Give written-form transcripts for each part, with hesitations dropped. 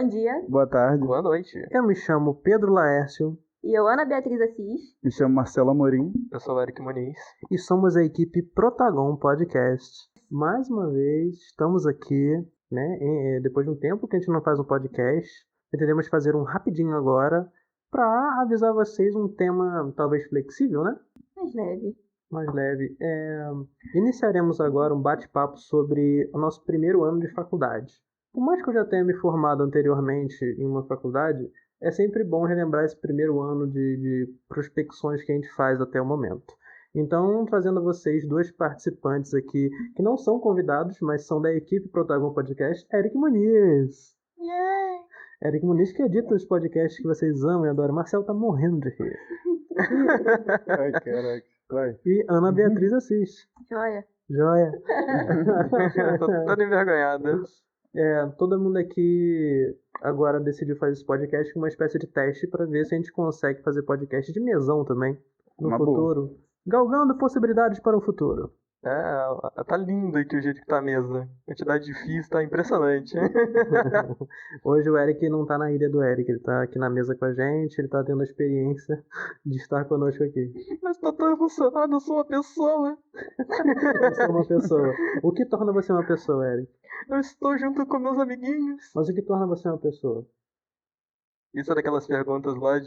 Bom dia. Boa tarde. Boa noite. Eu me chamo Pedro Laércio. E eu, Ana Beatriz Assis. Me chamo Marcelo Amorim. Eu sou o Eric Muniz. E somos a equipe Protagon Podcast. Mais uma vez, estamos aqui, né? Depois de um tempo que a gente não faz um podcast, entendemos fazer um rapidinho agora para avisar vocês um tema talvez flexível, né? Mais leve. Iniciaremos agora um bate-papo sobre o nosso primeiro ano de faculdade. Por mais que eu já tenha me formado anteriormente em uma faculdade, é sempre bom relembrar esse primeiro ano de prospecções que a gente faz até o momento. Então, trazendo a vocês dois participantes aqui, que não são convidados, mas são da equipe Protagon Podcast, Eric Muniz. Yeah. Eric Muniz, que edita os podcasts que vocês amam e adoram. Marcelo tá morrendo de rir. Ai, caraca. Vai. E Ana Beatriz Assis. Joia. Tô toda envergonhada. Todo mundo aqui agora decidiu fazer esse podcast com uma espécie de teste para ver se a gente consegue fazer podcast de mesão também no futuro. Galgando possibilidades para o futuro. Tá lindo aqui o jeito que tá a mesa. A quantidade de fios tá impressionante. Hoje o Eric não tá na ilha do Eric, ele tá aqui na mesa com a gente, ele tá tendo a experiência de estar conosco aqui. Mas tô tão emocionado, eu sou uma pessoa. Você é uma pessoa. O que torna você uma pessoa, Eric? Eu estou junto com meus amiguinhos. Mas o que torna você uma pessoa? Isso é daquelas perguntas lá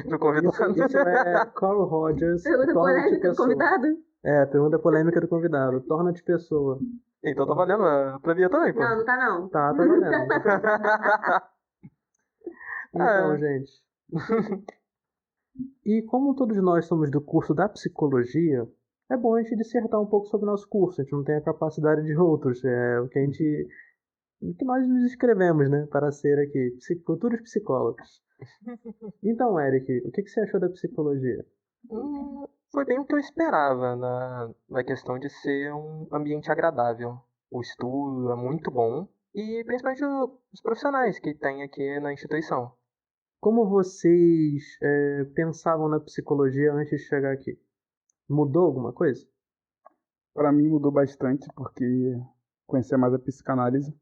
pro convidado. Isso é Carl Rogers. Pergunta polêmica do convidado? Pergunta polêmica do convidado. Torna-te pessoa. Então tá valendo pra mim também, pô. Não tá não. Tá valendo. Então, gente. E como todos nós somos do curso da psicologia, é bom a gente dissertar um pouco sobre o nosso curso. A gente não tem a capacidade de outros. É o que nós nos inscrevemos, né? Para ser aqui, futuros psicólogos. Então, Eric, o que você achou da psicologia? Foi bem o que eu esperava na questão de ser um ambiente agradável. O estudo é muito bom e principalmente os profissionais que tem aqui na instituição. Como vocês pensavam na psicologia antes de chegar aqui? Mudou alguma coisa? Para mim mudou bastante, porque conhecer mais a psicanálise,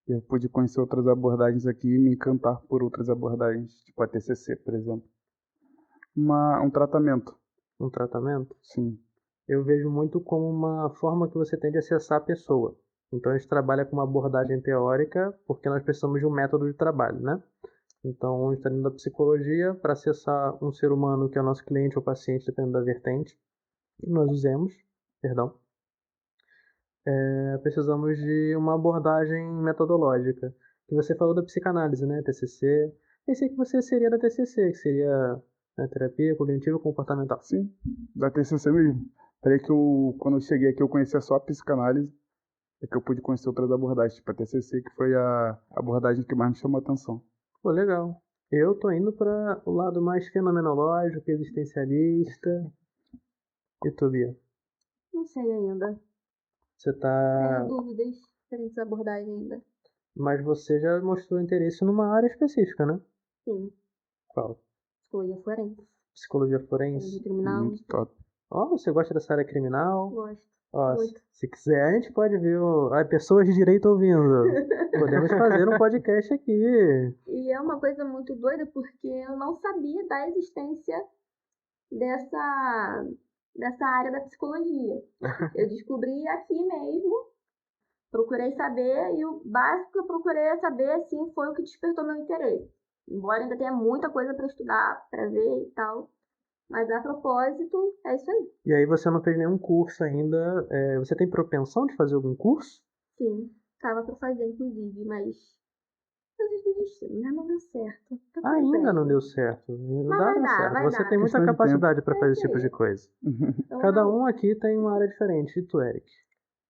eu pude conhecer outras abordagens aqui e me encantar por outras abordagens, tipo a TCC, por exemplo. Um tratamento. Um tratamento? Sim. Eu vejo muito como uma forma que você tem de acessar a pessoa. Então a gente trabalha com uma abordagem teórica, porque nós precisamos de um método de trabalho, né? Então a gente está indo da psicologia para acessar um ser humano que é o nosso cliente ou paciente, dependendo da vertente. E nós precisamos de uma abordagem metodológica. Que você falou da psicanálise, né? TCC. Pensei que você seria da TCC, que seria terapia cognitiva comportamental. Sim, da TCC mesmo. Peraí que quando eu cheguei aqui eu conhecia só a psicanálise, é que eu pude conhecer outras abordagens, tipo a TCC, que foi a abordagem que mais me chamou a atenção. Pô, legal. Eu tô indo para o lado mais fenomenológico, existencialista. E tu, Bia? Não sei ainda. Você tá... Tenho dúvidas diferentes abordagens ainda. Mas você já mostrou interesse numa área específica, né? Sim. Qual? Psicologia forense. Psicologia forense? Psicologia criminal. Muito top. Você gosta dessa área criminal? Gosto. Se quiser, a gente pode ver pessoas de direito ouvindo. Podemos fazer um podcast aqui. E é uma coisa muito doida, porque eu não sabia da existência dessa área da psicologia. Eu descobri aqui mesmo, procurei saber, e o básico que eu procurei saber, assim, foi o que despertou meu interesse. Embora ainda tenha muita coisa para estudar, para ver e tal. Mas a propósito, é isso aí. E aí você não fez nenhum curso ainda. Você tem propensão de fazer algum curso? Sim, tava para fazer, inclusive, mas desistiram, né? Não deu certo. Ainda não deu certo. Vai dar. Você tem muita capacidade para fazer esse tipo de coisa. Então, Cada um aqui tem uma área diferente. E tu, Eric?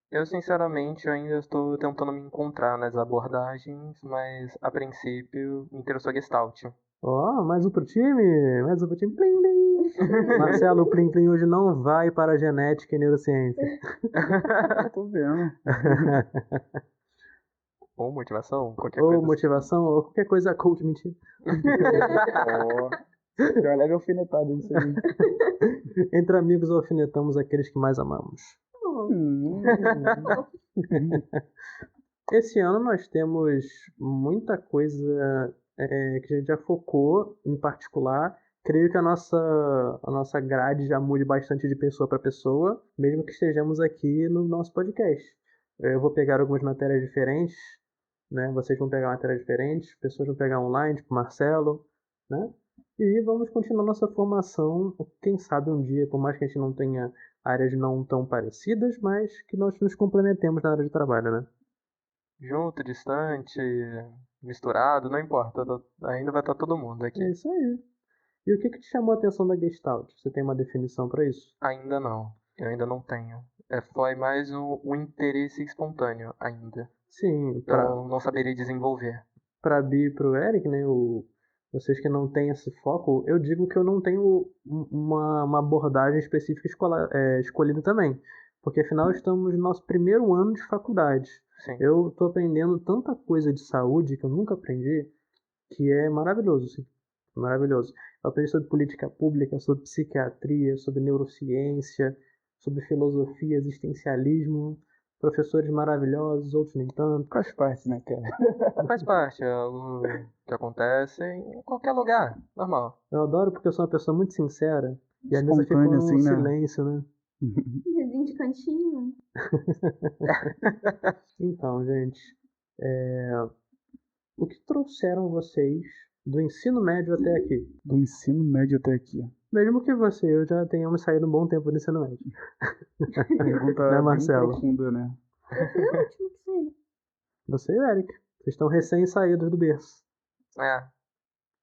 Eu, sinceramente, ainda estou tentando me encontrar nas abordagens, mas, a princípio, me interessou Gestalt. Mais um pro time. Mais um pro time. Plim, plim. Marcelo, o Plim Plim hoje não vai para genética e neurociência. Tô vendo. Ou motivação, qualquer coisa. Ou motivação, ou qualquer coisa coach, mentira. Já leve alfinetada nisso aí. Entre amigos alfinetamos aqueles que mais amamos. Esse ano nós temos muita coisa que a gente já focou em particular. Creio que a nossa grade já mude bastante de pessoa para pessoa, mesmo que estejamos aqui no nosso podcast. Eu vou pegar algumas matérias diferentes, né? Vocês vão pegar matérias diferentes, pessoas vão pegar online, tipo Marcelo, né? E vamos continuar nossa formação. Quem sabe um dia, por mais que a gente não tenha áreas não tão parecidas, mas que nós nos complementemos na área de trabalho, né? Junto, distante, misturado, não importa. Ainda vai estar todo mundo aqui. É isso aí. E o que te chamou a atenção da Gestalt? Você tem uma definição para isso? Ainda não. Eu ainda não tenho. Foi mais o interesse espontâneo ainda. Sim, Eu não saberia desenvolver. para Bi e pro Eric, né? Vocês que não têm esse foco, eu digo que eu não tenho uma abordagem específica escolhida também. Porque afinal estamos no nosso primeiro ano de faculdade. Sim. Eu tô aprendendo tanta coisa de saúde que eu nunca aprendi, que é maravilhoso, sim. Maravilhoso. Eu aprendi sobre política pública, sobre psiquiatria, sobre neurociência, sobre filosofia, existencialismo. Professores maravilhosos, outros nem tanto. Faz parte, né, cara? Faz parte, é algo que acontece em qualquer lugar, normal. Eu adoro porque eu sou uma pessoa muito sincera. E a mesa ficou Espontâneo, num assim, né? silêncio, né? Vizinho de cantinho. Então, gente, o que trouxeram vocês do ensino médio até aqui? Do ensino médio até aqui. Mesmo que você e eu já tenhamos saído um bom tempo do ensino médio. Pergunta Né, bem Marcelo? profunda, né? Eu fui o último que saiu. Você e o Eric. Vocês estão recém-saídos do berço. É,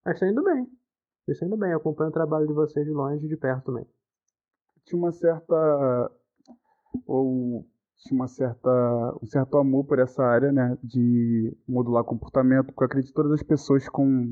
Mas estão indo bem. Vocês estão indo bem. Eu acompanho o trabalho de vocês de longe e de perto também. Tinha uma certa tinha um certo amor por essa área, né, de modular comportamento, porque eu acredito que todas as pessoas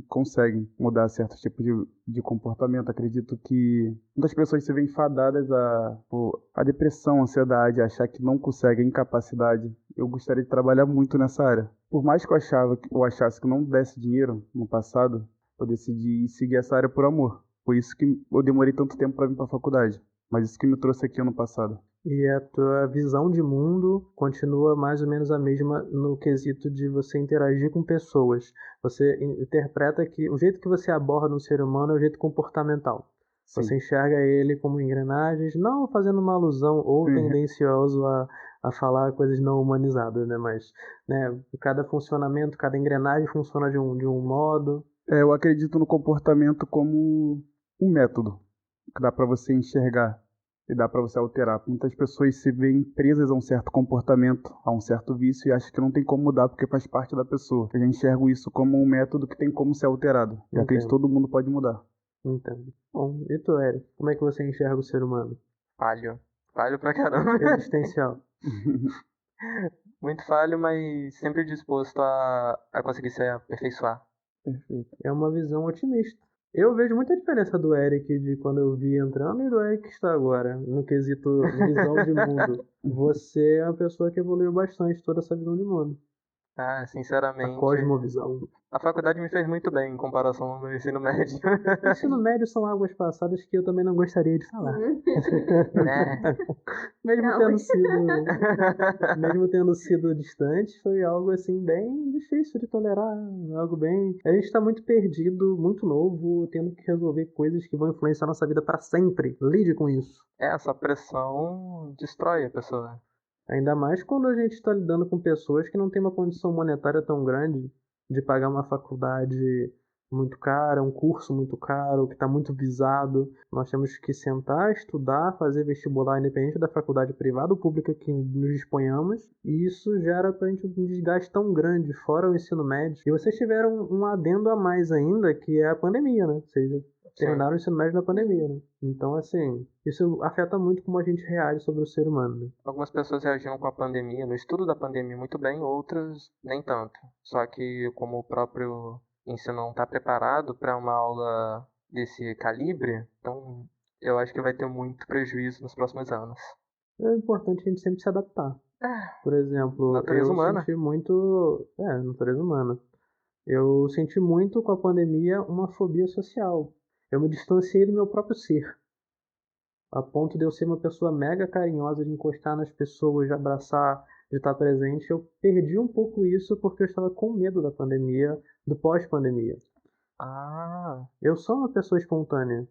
conseguem mudar certos tipos de comportamento. Acredito que muitas pessoas se veem fadadas a depressão, a ansiedade, a achar que não conseguem, a incapacidade. Eu gostaria de trabalhar muito nessa área. Por mais que eu achasse que não desse dinheiro no passado, eu decidi seguir essa área por amor. Por isso que eu demorei tanto tempo para vir para a faculdade. Mas isso que me trouxe aqui ano passado. E a tua visão de mundo continua mais ou menos a mesma no quesito de você interagir com pessoas. Você interpreta que o jeito que você aborda um ser humano é o jeito comportamental. Sim. Você enxerga ele como engrenagens, não fazendo uma alusão ou tendencioso a falar coisas não humanizadas, né? Mas, né, cada funcionamento, cada engrenagem funciona de um modo. Eu acredito no comportamento como um método que dá para você enxergar e dá para você alterar. Muitas pessoas se veem presas a um certo comportamento, a um certo vício e acham que não tem como mudar porque faz parte da pessoa. Eu já enxergo isso como um método que tem como ser alterado. Eu acredito que todo mundo pode mudar. Entendo. Bom, e tu, Eric? Como é que você enxerga o ser humano? falho. Falho pra caramba. Existencial. Muito falho, mas sempre disposto a conseguir se aperfeiçoar. Perfeito. É uma visão otimista. Eu vejo muita diferença do Eric de quando eu vi entrando e do Eric que está agora, no quesito visão de mundo. Você é uma pessoa que evoluiu bastante toda essa visão de mundo. Ah, A sinceramente, cosmovisão. a faculdade me fez muito bem em comparação ao meu ensino médio. Ensino médio são águas passadas que eu também não gostaria de falar. Né? Mesmo Não. mesmo tendo sido distante, foi algo assim bem difícil de tolerar, algo bem. A gente está muito perdido, muito novo, tendo que resolver coisas que vão influenciar nossa vida para sempre. Lide com isso. Essa pressão destrói a pessoa. Ainda mais quando a gente está lidando com pessoas que não têm uma condição monetária tão grande de pagar uma faculdade muito cara, um curso muito caro, que está muito visado. Nós temos que sentar, estudar, fazer vestibular independente da faculdade privada ou pública que nos disponhamos. E isso gera pra gente um desgaste tão grande, fora o ensino médio. E vocês tiveram um adendo a mais ainda, que é a pandemia, né? Ou seja, terminaram o ensino médio na pandemia, né? Então, assim, isso afeta muito como a gente reage sobre o ser humano, né? Algumas pessoas reagiram com a pandemia, no estudo da pandemia muito bem, outras nem tanto. Só que como o próprio ensino não está preparado para uma aula desse calibre, então eu acho que vai ter muito prejuízo nos próximos anos. É importante a gente sempre se adaptar. Por exemplo, Natureza eu humana. senti muito... natureza humana. Eu senti muito com a pandemia uma fobia social. Eu me distanciei do meu próprio ser. A ponto de eu ser uma pessoa mega carinhosa, de encostar nas pessoas, de abraçar, de estar presente, eu perdi um pouco isso porque eu estava com medo da pandemia, do pós-pandemia. Ah, Eu sou uma pessoa espontânea.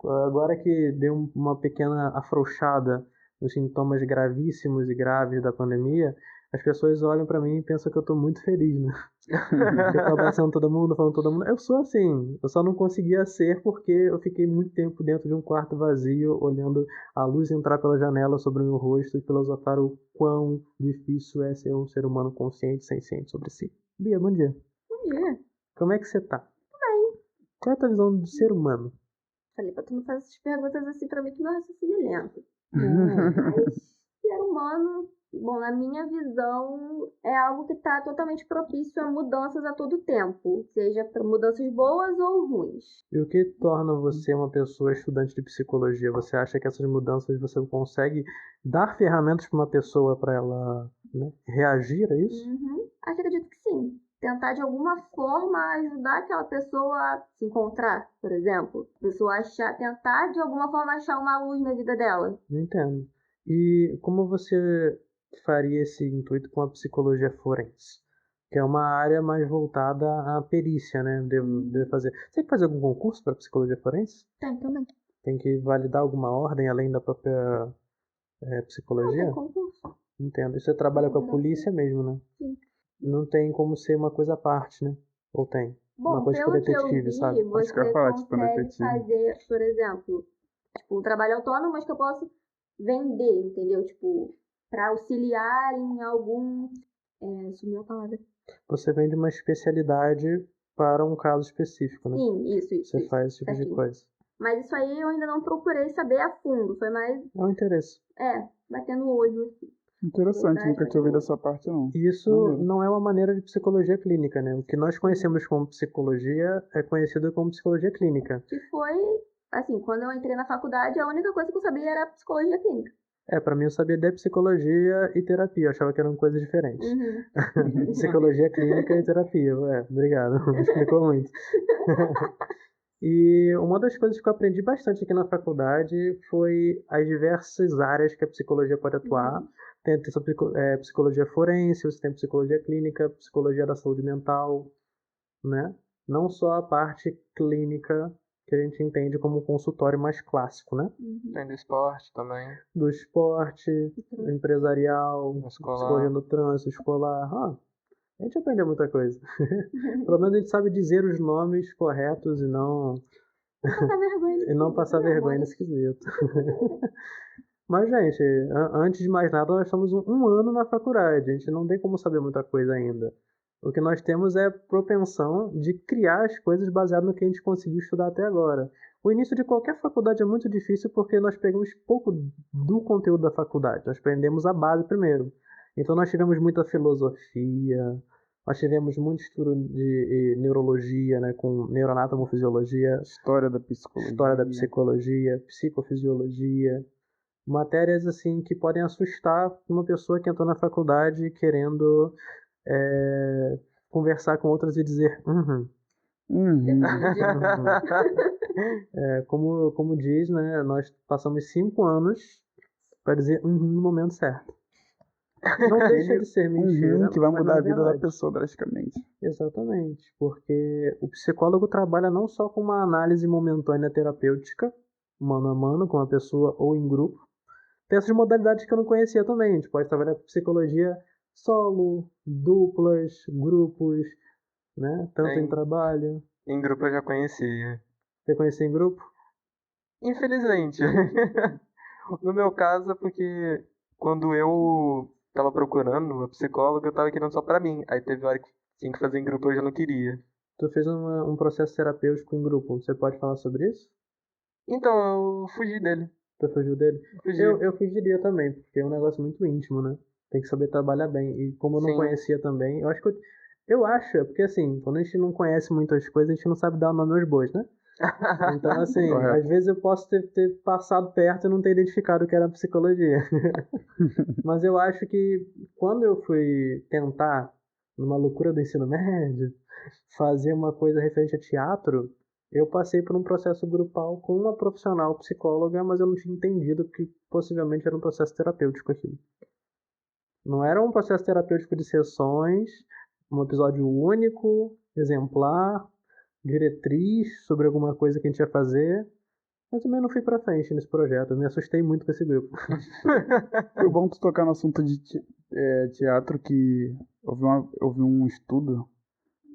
Agora que deu uma pequena afrouxada nos sintomas gravíssimos e graves da pandemia, as pessoas olham pra mim e pensam que eu tô muito feliz, né? Eu tô abraçando todo mundo, falando todo mundo. Eu sou assim, eu só não conseguia ser porque eu fiquei muito tempo dentro de um quarto vazio, olhando a luz entrar pela janela sobre o meu rosto e filosofar o quão difícil é ser um ser humano consciente, senciente sobre si. Bia, bom dia. Bom dia. Como é que você tá? Qual é a tua visão do ser humano? Falei pra tu não fazer essas perguntas assim pra mim que meu raciocínio é lento. Não. Mas ser humano, bom, na minha visão, é algo que está totalmente propício a mudanças a todo tempo, seja para mudanças boas ou ruins. E o que torna você uma pessoa estudante de psicologia? Você acha que essas mudanças você consegue dar ferramentas para uma pessoa para ela, né, reagir a isso? Acredito que sim. Tentar de alguma forma ajudar aquela pessoa a se encontrar, por exemplo. A pessoa tentar de alguma forma achar uma luz na vida dela. Entendo. E como você faria esse intuito com a psicologia forense? Que é uma área mais voltada à perícia, né? Deve fazer. Você tem que fazer algum concurso para psicologia forense? Tem também. Tem que validar alguma ordem além da própria Não psicologia? tem concurso. Entendo. E você trabalha com a polícia mesmo, né? Sim. Não tem como ser uma coisa à parte, né? Ou tem? Uma Bom, coisa tipo pelo que eu detetive, vi, sabe? Acho que eu ia você falar, tipo, consegue detetive. fazer, por exemplo, tipo, um trabalho autônomo, mas que eu posso vender, entendeu? Tipo, para auxiliar em algum. Sumiu a palavra. Você vende uma especialidade para um caso específico, né? Sim, isso. Você faz esse tipo de certinho. coisa. Mas isso aí eu ainda não procurei saber a fundo. Foi mais, É um interesse. batendo o olho, assim. Interessante, nunca tinha ouvido essa parte, não. E isso Maneiro. não é uma maneira de psicologia clínica, né? O que nós conhecemos como psicologia é conhecido como psicologia clínica. Que foi, assim, quando eu entrei na faculdade, a única coisa que eu sabia era psicologia clínica. Pra mim eu sabia de psicologia e terapia, eu achava que eram coisas diferentes. Psicologia clínica e terapia, obrigado, explicou muito. E uma das coisas que eu aprendi bastante aqui na faculdade foi as diversas áreas que a psicologia pode atuar. Tem a psicologia forense, você tem psicologia clínica, psicologia da saúde mental, né? Não só a parte clínica que a gente entende como um consultório mais clássico, né? tem do esporte também. Do esporte, empresarial, Escolar. psicologia do trânsito, escolar. A gente aprendeu muita coisa. Pelo menos a gente sabe dizer os nomes corretos e não passar vergonha nesse quesito. Mas, gente, antes de mais nada, nós estamos um ano na faculdade. A gente não tem como saber muita coisa ainda. O que nós temos é propensão de criar as coisas baseado no que a gente conseguiu estudar até agora. O início de qualquer faculdade é muito difícil porque nós pegamos pouco do conteúdo da faculdade. Nós aprendemos a base primeiro. Então nós tivemos muita filosofia, nós tivemos muito estudo de neurologia, né, com neuroanatomofisiologia, História da psicologia, psicofisiologia. Matérias assim que podem assustar uma pessoa que entrou na faculdade querendo conversar com outras e dizer como diz, né, nós passamos 5 anos para dizer no momento certo. Não deixa de ser mentira, que vai mas mudar não a é vida da verdade. pessoa drasticamente. Exatamente, porque o psicólogo trabalha não só com uma análise momentânea terapêutica, mano a mano, com a pessoa ou em grupo. Tem essas modalidades que eu não conhecia também. A gente pode trabalhar com psicologia solo, duplas, grupos, né? Tanto em trabalho. Em grupo eu já conhecia. Você conhecia em grupo? Infelizmente. No meu caso é porque quando eu tava procurando uma psicóloga, eu tava querendo só pra mim. Aí teve hora que tinha que fazer em grupo, eu já não queria. Tu fez um processo terapêutico em grupo. Você pode falar sobre isso? Então eu fugi dele. Tu fugiu dele? Fugi. Eu fugiria também, porque é um negócio muito íntimo, né? Tem que saber trabalhar bem. E como eu não Sim. conhecia também, eu acho que porque assim, quando a gente não conhece muitas coisas, a gente não sabe dar nome aos bois, né? Então, assim, Correto. às vezes eu posso ter passado perto e não ter identificado o que era psicologia. Mas eu acho que quando eu fui tentar, numa loucura do ensino médio, fazer uma coisa referente a teatro, eu passei por um processo grupal com uma profissional psicóloga, mas eu não tinha entendido que possivelmente era um processo terapêutico aquilo. Não era um processo terapêutico de sessões, um episódio único, exemplar, diretriz sobre alguma coisa que a gente ia fazer. Mas também não fui pra frente nesse projeto. Eu me assustei muito com esse grupo. Foi bom tu tocar no assunto de teatro, que eu vi um estudo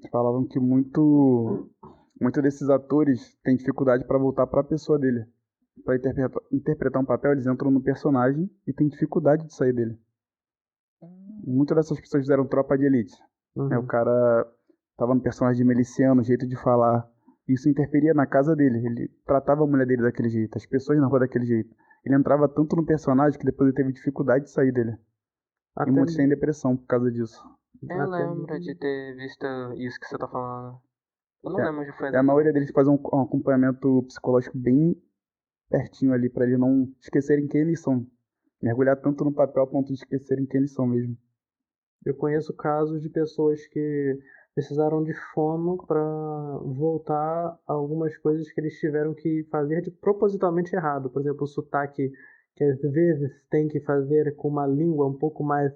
que falavam que muito desses atores têm dificuldade para voltar para a pessoa dele. Para interpretar um papel, eles entram no personagem e têm dificuldade de sair dele. Muitas dessas pessoas fizeram Tropa de Elite. Uhum. O cara tava no personagem de miliciano, jeito de falar. Isso interferia na casa dele. Ele tratava a mulher dele daquele jeito, as pessoas na rua daquele jeito. Ele entrava tanto no personagem que depois ele teve dificuldade de sair dele. Até E muitos têm depressão por causa disso. Eu lembro de ter visto isso que você tá falando. Eu não É. lembro de foi E a maioria deles faz um acompanhamento psicológico bem pertinho ali, pra eles não esquecerem quem eles são. Mergulhar tanto no papel a ponto de esquecerem quem eles são mesmo. Eu conheço casos de pessoas que precisaram de fono para voltar a algumas coisas que eles tiveram que fazer de propositalmente errado. Por exemplo, o sotaque, que às vezes tem que fazer com uma língua um pouco mais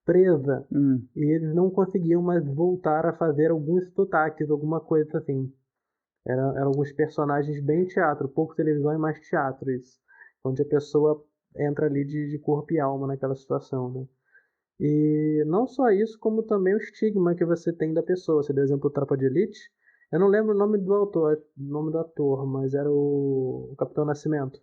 presa, e eles não conseguiam mais voltar a fazer alguns sotaques, alguma coisa assim. Eram alguns personagens bem teatro, pouco televisão e mais teatro isso. Onde a pessoa entra ali de corpo e alma naquela situação, né? E não só isso, como também o estigma que você tem da pessoa. Você deu o exemplo do Tropa de Elite. Eu não lembro o nome do ator, mas era o Capitão Nascimento.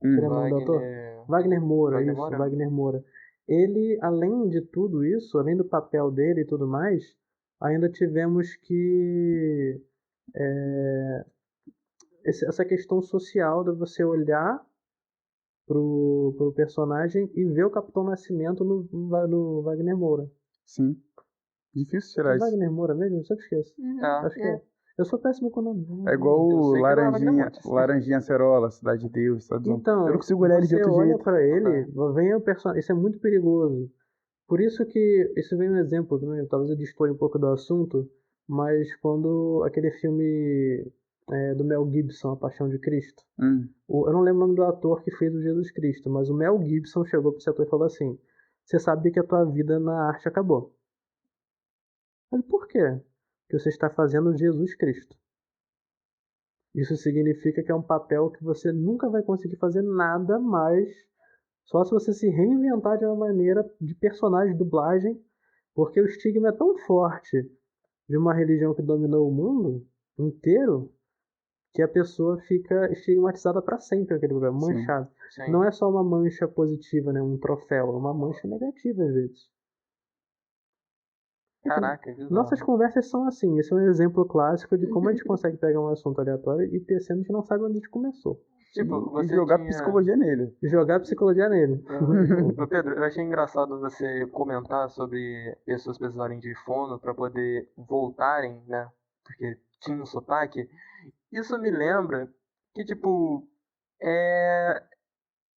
Você lembra o nome do ator? Wagner Moura, Wagner isso, Moura? Wagner Moura. Ele, além de tudo isso, além do papel dele e tudo mais, ainda tivemos que essa questão social de você olhar pro personagem e ver o Capitão Nascimento no Wagner Moura. Sim. Difícil tirar É isso. Wagner Moura mesmo? Eu sempre esqueço. Acho que é. Eu sou péssimo com o nome. É igual Eu o sei que não é Wagner Laranjinha, Moura. Laranjinha Acerola, Cidade de Deus, sabe? Então, Eu não consigo olhar ele de você outro olha jeito. pra ele, vem o personagem. Isso é muito perigoso. Por isso que isso vem um exemplo também. Talvez eu destoie um pouco do assunto, mas quando aquele filme do Mel Gibson, A Paixão de Cristo. Eu não lembro o nome do ator que fez o Jesus Cristo, mas o Mel Gibson chegou pro esse ator e falou assim: você sabia que a tua vida na arte acabou. Eu falei, por quê? Porque você está fazendo Jesus Cristo. Isso significa que é um papel que você nunca vai conseguir fazer nada mais, só se você se reinventar de uma maneira de personagem, de dublagem, porque o estigma é tão forte de uma religião que dominou o mundo inteiro que a pessoa fica estigmatizada para sempre aquele lugar, manchado. Sim. Não é só uma mancha positiva, né, um troféu, é uma mancha negativa às vezes. Caraca, que Nossas bizarro. conversas são assim. Esse é um exemplo clássico de como a gente consegue pegar um assunto aleatório e ter sendo que não sabe onde a gente começou. Tipo, E você jogar tinha... psicologia nele. Jogar psicologia nele. Ô Pedro, eu achei engraçado você comentar sobre pessoas precisarem de fono para poder voltarem, né? Porque tinha um sotaque. Isso me lembra que, tipo,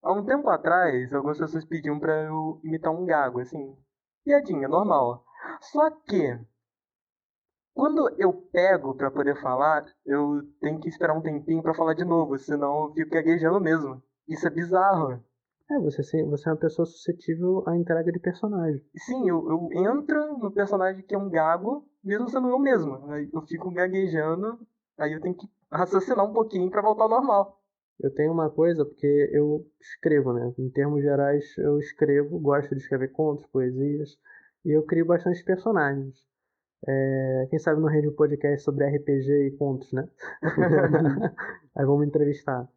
há um tempo atrás, algumas pessoas pediam pra eu imitar um gago, assim. Piadinha, normal. Só que, quando eu pego pra poder falar, eu tenho que esperar um tempinho pra falar de novo, senão eu fico gaguejando mesmo. Isso é bizarro. Você é uma pessoa suscetível à entrega de personagem. Sim, eu entro no personagem que é um gago, mesmo sendo eu mesmo. Aí eu fico gaguejando, aí eu tenho que raciocinar um pouquinho pra voltar ao normal. Eu tenho uma coisa, porque eu escrevo, né? Em termos gerais, eu escrevo, gosto de escrever contos, poesias, e eu crio bastante personagens. Quem sabe não rende um podcast sobre RPG e contos, né? Aí vamos entrevistar.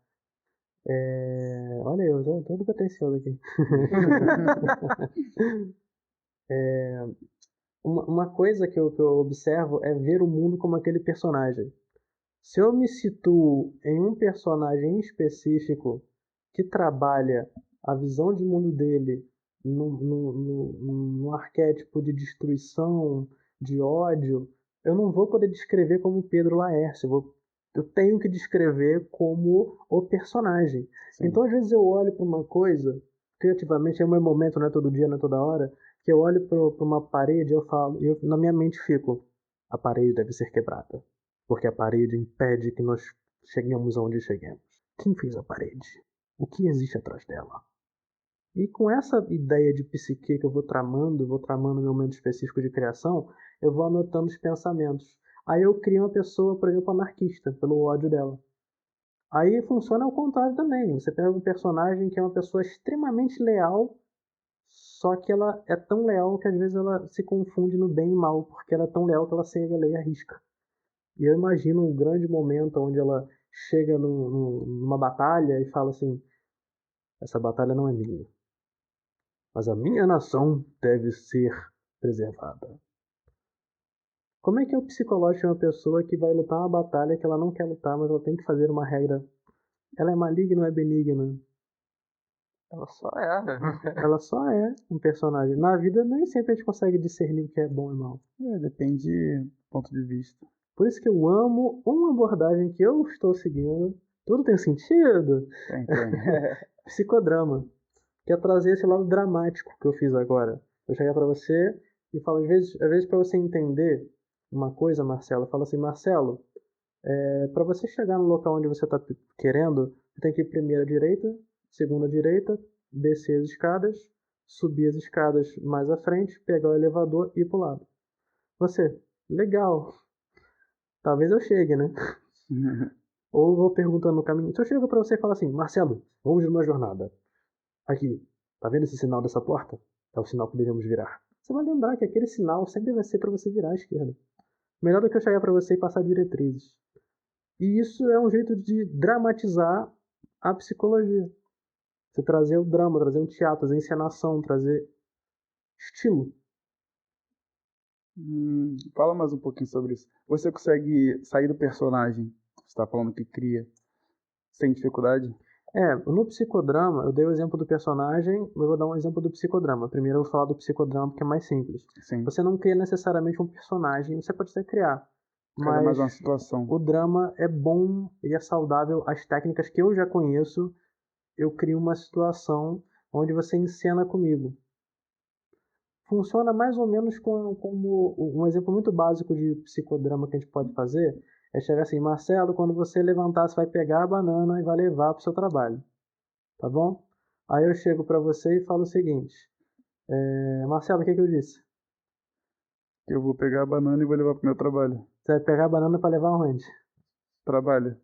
Olha eu, tô todo pretencioso aqui. Uma coisa que eu observo é ver o mundo como aquele personagem. Se eu me situo em um personagem específico que trabalha a visão de mundo dele num arquétipo de destruição, de ódio, eu não vou poder descrever como Pedro Laércio. Eu tenho que descrever como o personagem. Sim. Então, às vezes, eu olho para uma coisa, criativamente, é o meu momento, não é todo dia, não é toda hora, que eu olho para uma parede e eu falo, na minha mente fico, a parede deve ser quebrada porque a parede impede que nós cheguemos aonde chegamos. Quem fez a parede? O que existe atrás dela? E com essa ideia de psique que eu vou tramando meu momento específico de criação, eu vou anotando os pensamentos. Aí eu crio uma pessoa, por exemplo, anarquista, pelo ódio dela. Aí funciona ao contrário também. Você pega um personagem que é uma pessoa extremamente leal, só que ela é tão leal que às vezes ela se confunde no bem e mal, porque ela é tão leal que ela segue a lei à risca. E eu imagino um grande momento onde ela chega numa batalha e fala assim: essa batalha não é minha, mas a minha nação deve ser preservada. Como é que é o psicológico de uma pessoa que vai lutar uma batalha que ela não quer lutar, mas ela tem que fazer uma regra? Ela é maligna ou é benigna? Ela só é. Ela só é um personagem. Na vida nem sempre a gente consegue discernir o que é bom e mal. Depende do ponto de vista. Por isso que eu amo uma abordagem que eu estou seguindo. Tudo tem sentido. Tem. Psicodrama. Que é trazer esse lado dramático que eu fiz agora. Eu chegar pra você e falo, às vezes para você entender uma coisa, Marcelo, eu falo assim: Marcelo, para você chegar no local onde você está querendo, você tem que ir primeiro à direita, segunda à direita, descer as escadas, subir as escadas mais à frente, pegar o elevador e ir pro lado. Você, legal. Talvez eu chegue, né? Ou vou perguntando no caminho. Se eu chego pra você e falo assim: Marcelo, vamos numa jornada. Aqui, tá vendo esse sinal dessa porta? É o sinal que devemos virar. Você vai lembrar que aquele sinal sempre vai ser para você virar à esquerda. Melhor do que eu chegar para você e passar diretrizes. E isso é um jeito de dramatizar a psicologia. Você trazer o drama, trazer um teatro, trazer encenação, trazer estilo. Fala mais um pouquinho sobre isso. Você consegue sair do personagem que você está falando que cria sem dificuldade? No psicodrama, eu dei o exemplo do personagem, eu vou dar um exemplo do psicodrama. Primeiro eu vou falar do psicodrama porque é mais simples. Sim. Você não cria necessariamente um personagem, você pode até criar. Mas mais uma Mas situação. o drama é bom e é saudável. As técnicas que eu já conheço, eu crio uma situação onde você encena comigo. Funciona mais ou menos como um exemplo muito básico de psicodrama que a gente pode fazer. É chegar assim: Marcelo, quando você levantar, você vai pegar a banana e vai levar para o seu trabalho. Tá bom? Aí eu chego para você e falo o seguinte: Marcelo, o que eu disse? Eu vou pegar a banana e vou levar pro meu trabalho. Você vai pegar a banana para levar onde? Trabalho.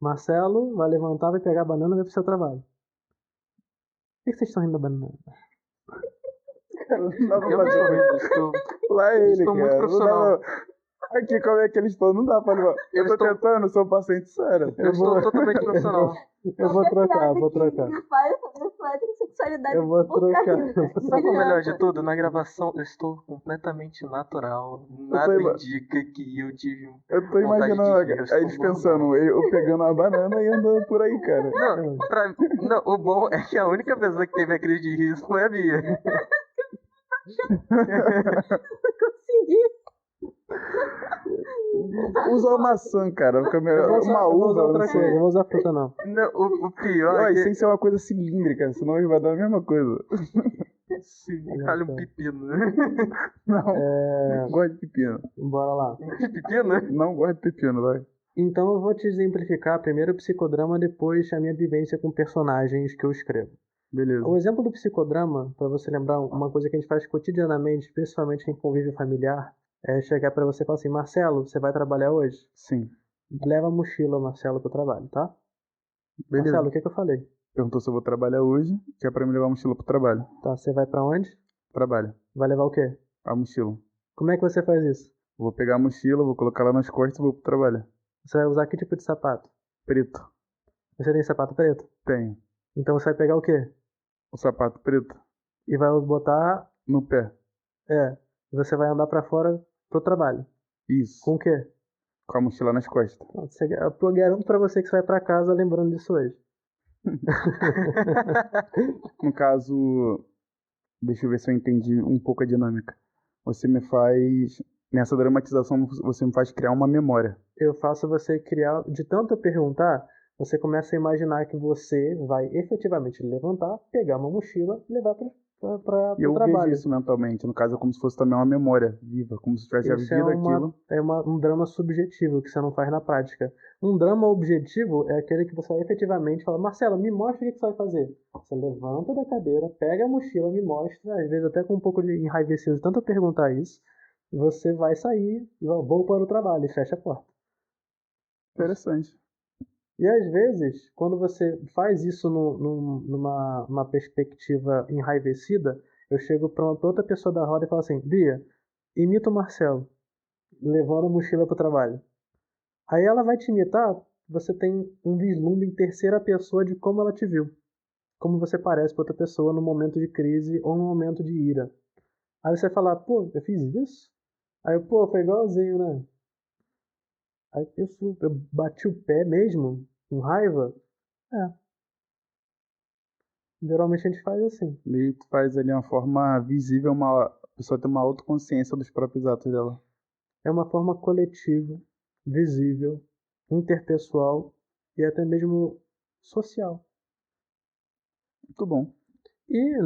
Marcelo vai levantar, vai pegar a banana e vai pro seu trabalho. Por que vocês estão rindo da banana? Cara, não dá pra Eu não fazer. estou rindo, estou. Lá ele, Estou muito cara. profissional. Não dá pra... Aqui, como é que eles estão? Não dá pra levar. Eu tô tentando, sou um paciente sério. Eu estou totalmente profissional. Eu vou trocar, vou trocar. Que faz sobre heterossexualidade. Eu vou trocar. Sabe o melhor de tudo? Na gravação eu estou completamente natural. Nada indica que eu tive Eu tô vontade imaginando de rir, eu aí estou dispensando, normal. eu pegando uma banana e andando por aí, cara. Não, o bom é que a única pessoa que teve a crise de riso foi a Bia. Consegui. Usa uma maçã, cara. Fica melhor. Uma Eu vou usar uva, outra não sei. coisa, eu vou usar fruta não. Não, o pior Olha, é que... sem ser uma coisa cilíndrica, senão vai dar a mesma coisa. Sim, olha um pepino, né? Não gosto de pepino. Bora lá. Pepino? Não gosto de pepino, vai. Então eu vou te exemplificar primeiro o psicodrama, depois a minha vivência com personagens que eu escrevo. Beleza. O exemplo do psicodrama, para você lembrar uma coisa que a gente faz cotidianamente, principalmente em convívio familiar, é chegar para você e falar assim: Marcelo, você vai trabalhar hoje? Sim. Leva a mochila, Marcelo, pro trabalho, tá? Beleza. Marcelo, o que eu falei? Perguntou se eu vou trabalhar hoje, que é pra me levar a mochila pro trabalho. Tá, você vai para onde? Trabalho. Vai levar o quê? A mochila. Como é que você faz isso? Vou pegar a mochila, vou colocar lá nas costas e vou pro trabalho. Você vai usar que tipo de sapato? Preto. Você tem sapato preto? Tenho. Então você vai pegar o quê? O sapato preto. E vai botar... No pé. E você vai andar para fora pro trabalho. Isso. Com o quê? Com a mochila nas costas. Eu garanto pra você que você vai pra casa lembrando disso hoje. No caso, deixa eu ver se eu entendi um pouco a dinâmica. Você me faz, nessa dramatização, você me faz criar uma memória. Eu faço você criar, de tanto eu perguntar, você começa a imaginar que você vai efetivamente levantar, pegar uma mochila e levar para E eu o vejo trabalho. isso mentalmente. No caso, é como se fosse também uma memória viva, como se tivesse já Isso vivido aquilo. um drama subjetivo que você não faz na prática. Um drama objetivo é aquele que você vai efetivamente fala, Marcelo, me mostra o que você vai fazer. Você levanta da cadeira, pega a mochila, me mostra, às vezes até com um pouco de enraivecido, tanto perguntar isso, você vai sair e vai, vou para o trabalho e fecha a porta. Interessante. E às vezes, quando você faz isso numa perspectiva enraivecida, eu chego para outra pessoa da roda e falo assim, Bia, imita o Marcelo, levando a mochila para o trabalho. Aí ela vai te imitar, você tem um vislumbre em terceira pessoa de como ela te viu. Como você parece para outra pessoa no momento de crise ou no momento de ira. Aí você vai falar, pô, eu fiz isso? Aí, pô, foi igualzinho, né? Aí eu bati o pé mesmo, com raiva. É, geralmente a gente faz assim. Meio que faz ali uma forma visível, a pessoa ter uma autoconsciência dos próprios atos dela. É uma forma coletiva, visível, interpessoal e até mesmo social. Muito bom. E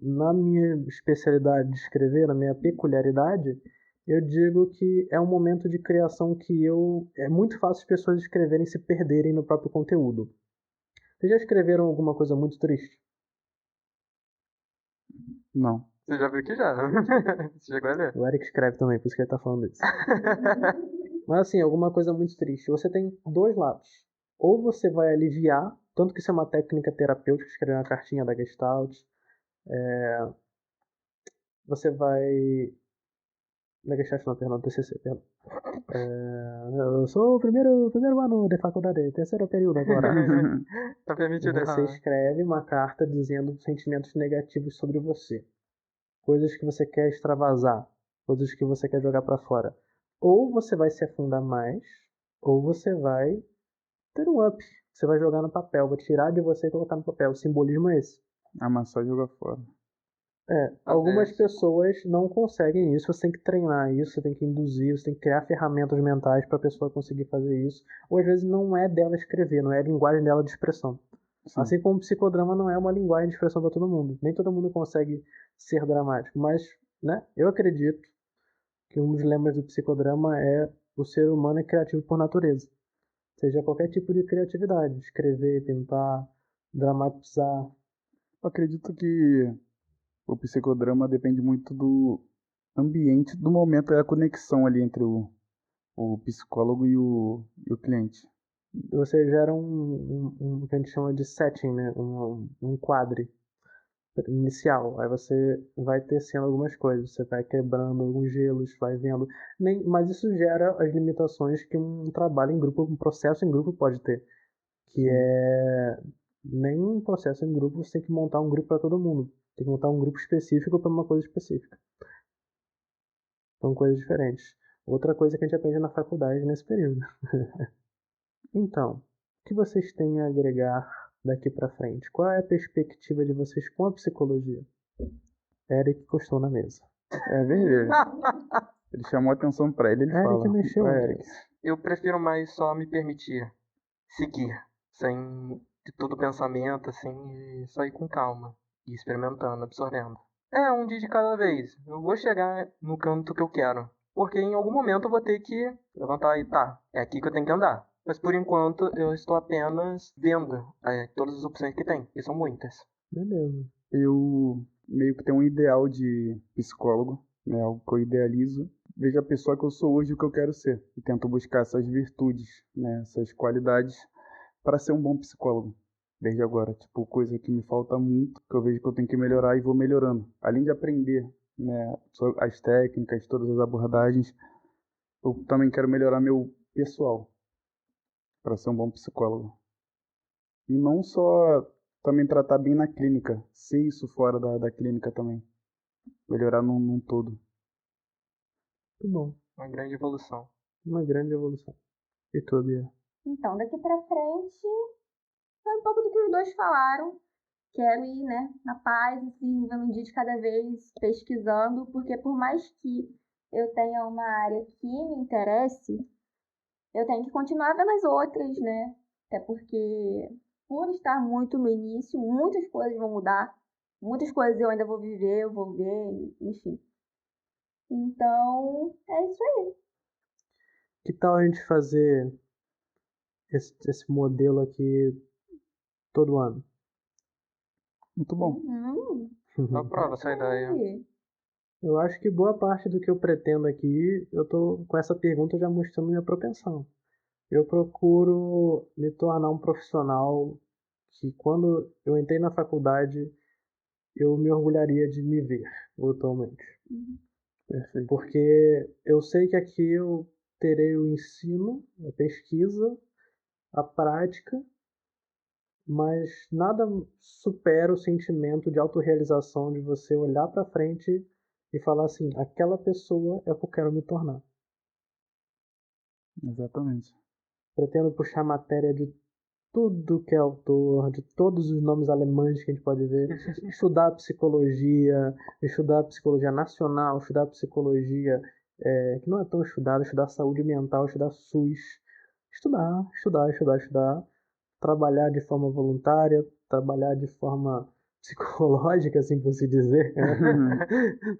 na minha especialidade de escrever, na minha peculiaridade, eu digo que é um momento de criação que é muito fácil as pessoas escreverem e se perderem no próprio conteúdo. Vocês já escreveram alguma coisa muito triste? Não. Você já viu que já. Você chegou a ler? O Eric escreve também, por isso que ele tá falando isso. Mas assim, alguma coisa muito triste. Você tem dois lados. Ou você vai aliviar, tanto que isso é uma técnica terapêutica, escrever uma cartinha da Gestalt. Você vai... Da Gestalt não, perdão, TCC, perdão. Eu sou o primeiro ano de faculdade, terceiro período agora. Tá permitido Você errar. escreve uma carta dizendo sentimentos negativos sobre você. Coisas que você quer extravasar. Coisas que você quer jogar pra fora. Ou você vai se afundar mais, ou você vai ter um up. Você vai jogar no papel, vai tirar de você e colocar no papel. O simbolismo é esse. Ah, mas só joga fora. Algumas Acontece. pessoas não conseguem isso, você tem que treinar isso, você tem que induzir, você tem que criar ferramentas mentais para a pessoa conseguir fazer isso. Ou às vezes não é dela escrever, não é a linguagem dela de expressão. Sim. Assim como o psicodrama não é uma linguagem de expressão para todo mundo. Nem todo mundo consegue ser dramático. Mas, né, eu acredito que um dos lemas do psicodrama é o ser humano é criativo por natureza. Seja qualquer tipo de criatividade. Escrever, pintar, dramatizar. Eu acredito que o psicodrama depende muito do ambiente, do momento, é a conexão ali entre o psicólogo e o cliente. Você gera um que a gente chama de setting, né? Um quadre inicial. Aí você vai tecendo algumas coisas, você vai quebrando alguns gelos, vai vendo. Mas isso gera as limitações que um trabalho em grupo, um processo em grupo pode ter. Que é nenhum processo em grupo você tem que montar um grupo para todo mundo. Tem que montar um grupo específico para uma coisa específica. São coisas diferentes. Outra coisa que a gente aprende na faculdade nesse período. Então, o que vocês têm a agregar daqui para frente? Qual é a perspectiva de vocês com a psicologia? Eric encostou na mesa. É verdade. Ele chamou a atenção pra ele, ele Eric fala. mexeu Vai, na Eric. mesa. Eu prefiro mais só me permitir seguir, sem de todo pensamento, assim, e só ir com calma, e experimentando, absorvendo. É, um dia de cada vez. Eu vou chegar no canto que eu quero. Porque em algum momento eu vou ter que levantar e tá, é aqui que eu tenho que andar. Mas por enquanto eu estou apenas vendo todas as opções que tem, e são muitas. Beleza. Eu meio que tenho um ideal de psicólogo, né? Algo que eu idealizo. Vejo a pessoa que eu sou hoje e o que eu quero ser. E tento buscar essas virtudes, né? Essas qualidades para ser um bom psicólogo. Desde agora, tipo, coisa que me falta muito, que eu vejo que eu tenho que melhorar e vou melhorando. Além de aprender, né, sobre as técnicas, todas as abordagens, eu também quero melhorar meu pessoal para ser um bom psicólogo. E não só também tratar bem na clínica, ser isso fora da clínica também. Melhorar num todo. Muito bom. Uma grande evolução. Uma grande evolução. E tu, Bia? Então, daqui pra frente, foi um pouco do que os dois falaram. Quero ir, né, na paz, assim, vivendo um dia de cada vez, pesquisando, porque por mais que eu tenha uma área que me interesse, eu tenho que continuar vendo as outras, né? Até porque, por estar muito no início, muitas coisas vão mudar. Muitas coisas eu ainda vou viver, eu vou ver, enfim. Então, é isso aí. Que tal a gente fazer esse modelo aqui todo ano? Muito bom. Eu aprovo essa ideia. Aí. Eu acho que boa parte do que eu pretendo aqui, eu tô com essa pergunta já mostrando minha propensão. Eu procuro me tornar um profissional que, quando eu entrei na faculdade, eu me orgulharia de me ver atualmente. Perfeito. Porque eu sei que aqui eu terei o ensino, a pesquisa, a prática, mas nada supera o sentimento de autorrealização de você olhar para frente e falar assim, aquela pessoa é o que eu quero me tornar. Exatamente. Pretendo puxar matéria de tudo que é autor, de todos os nomes alemães que a gente pode ver, estudar psicologia nacional, estudar psicologia que não é tão estudada, estudar saúde mental, estudar SUS, estudar, trabalhar de forma voluntária, trabalhar de forma psicológica, assim por se dizer,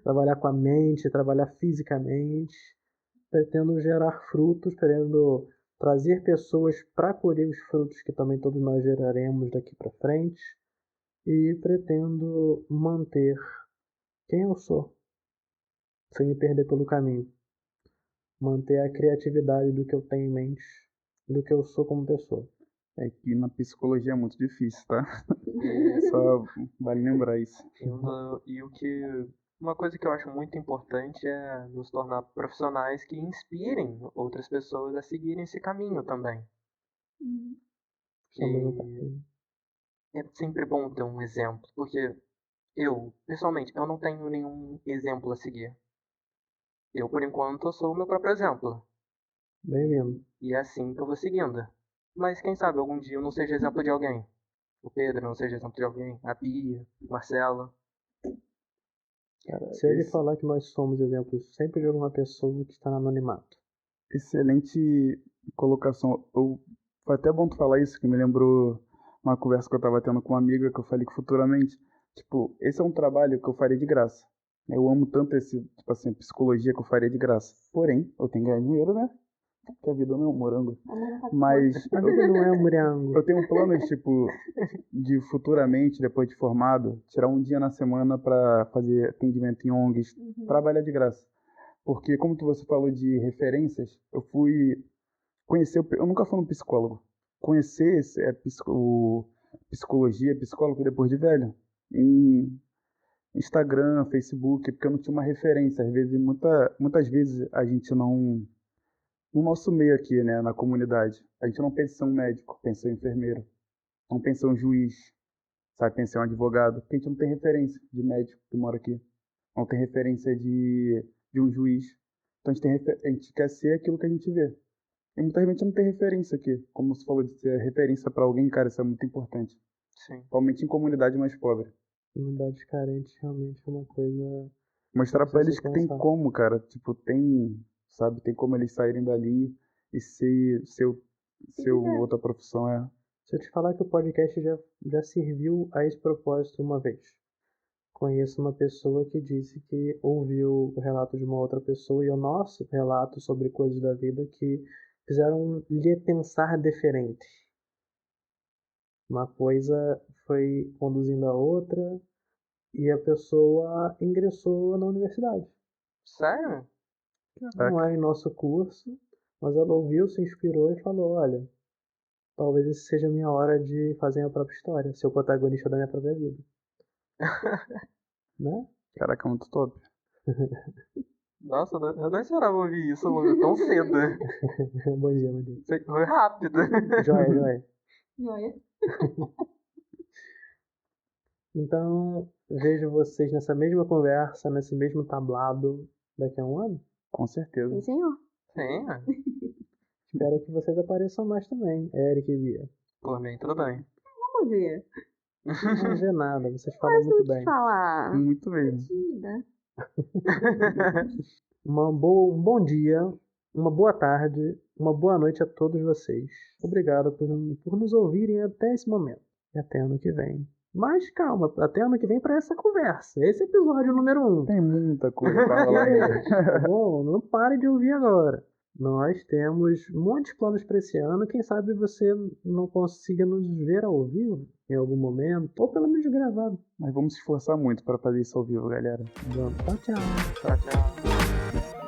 trabalhar com a mente, trabalhar fisicamente, pretendo gerar frutos, querendo trazer pessoas para colher os frutos que também todos nós geraremos daqui para frente e pretendo manter quem eu sou, sem me perder pelo caminho, manter a criatividade do que eu tenho em mente, do que eu sou como pessoa. É que na psicologia é muito difícil, tá? Só vale lembrar isso. Uma coisa que eu acho muito importante é nos tornar profissionais que inspirem outras pessoas a seguirem esse caminho também. É sempre bom ter um exemplo, porque pessoalmente, eu não tenho nenhum exemplo a seguir. Eu, por enquanto, sou o meu próprio exemplo. Bem-vindo. E é assim que eu vou seguindo. Mas quem sabe algum dia eu não seja exemplo de alguém. O Pedro não seja exemplo de alguém. A Bia, o Marcelo. Cara, se ele falar que nós somos exemplos sempre de alguma pessoa que está no anonimato. Excelente colocação. Foi até bom tu falar isso, que me lembrou uma conversa que eu tava tendo com uma amiga, que eu falei que futuramente, tipo, esse é um trabalho que eu faria de graça. Eu amo tanto tipo assim, psicologia que eu faria de graça. Porém, eu tenho que ganhar dinheiro, né? Porque a vida não é um morango. Mas A vida não é um morango. eu tenho planos, tipo, de futuramente, depois de formado, tirar um dia na semana para fazer atendimento em ONGs, trabalhar de graça. Porque, como você falou de referências, eu fui conhecer, eu nunca fui um psicólogo. Conhecer psicologia, psicólogo depois de velho, em Instagram, Facebook, porque eu não tinha uma referência. Às vezes, muitas vezes a gente não, no nosso meio aqui, né, na comunidade, a gente não pensa em um médico, pensa em um enfermeiro, não pensa em um juiz, sabe, pensa em um advogado, porque a gente não tem referência de médico que mora aqui, não tem referência de um juiz. Então a gente quer ser aquilo que a gente vê. E muita gente não tem referência aqui. Como você falou de ser referência para alguém, cara, isso é muito importante. Sim. Principalmente em comunidade mais pobre. Comunidade carente realmente é uma coisa. Mostrar para eles que tem como, cara. Tipo, sabe, tem como eles saírem dali e ser outra profissão. Se eu te falar que o podcast já serviu a esse propósito uma vez. Conheço uma pessoa que disse que ouviu o relato de uma outra pessoa e o nosso relato sobre coisas da vida que fizeram lhe pensar diferente. Uma coisa foi conduzindo a outra e a pessoa ingressou na universidade. Sério? Não é em nosso curso, mas ela ouviu, se inspirou e falou, olha, talvez esse seja a minha hora de fazer a minha própria história, ser o protagonista da minha própria vida. Né? Caraca, muito top. Nossa, eu não esperava ouvir isso tão cedo. Bom dia, meu Deus. Foi rápido. Joia. Joia. Então, vejo vocês nessa mesma conversa, nesse mesmo tablado daqui a um ano. Com certeza. Sim, senhor. Sim. Espero que vocês apareçam mais também, Eric e Bia. Por mim, tudo bem. Vamos ver. Não vê nada, vocês falam muito bem. Falar. Muito bem. Um bom dia, uma boa tarde, uma boa noite a todos vocês. Obrigado por nos ouvirem até esse momento. E até ano que vem. Mas calma, até ano que vem para essa conversa. Esse é episódio número 1. Tem muita coisa pra falar ainda. Tá bom? Não pare de ouvir agora. Nós temos muitos planos para esse ano. Quem sabe você não consiga nos ver ao vivo em algum momento, ou pelo menos gravado. Mas vamos se esforçar muito pra fazer isso ao vivo, galera. Vamos, tchau, tchau. Tchau, tchau.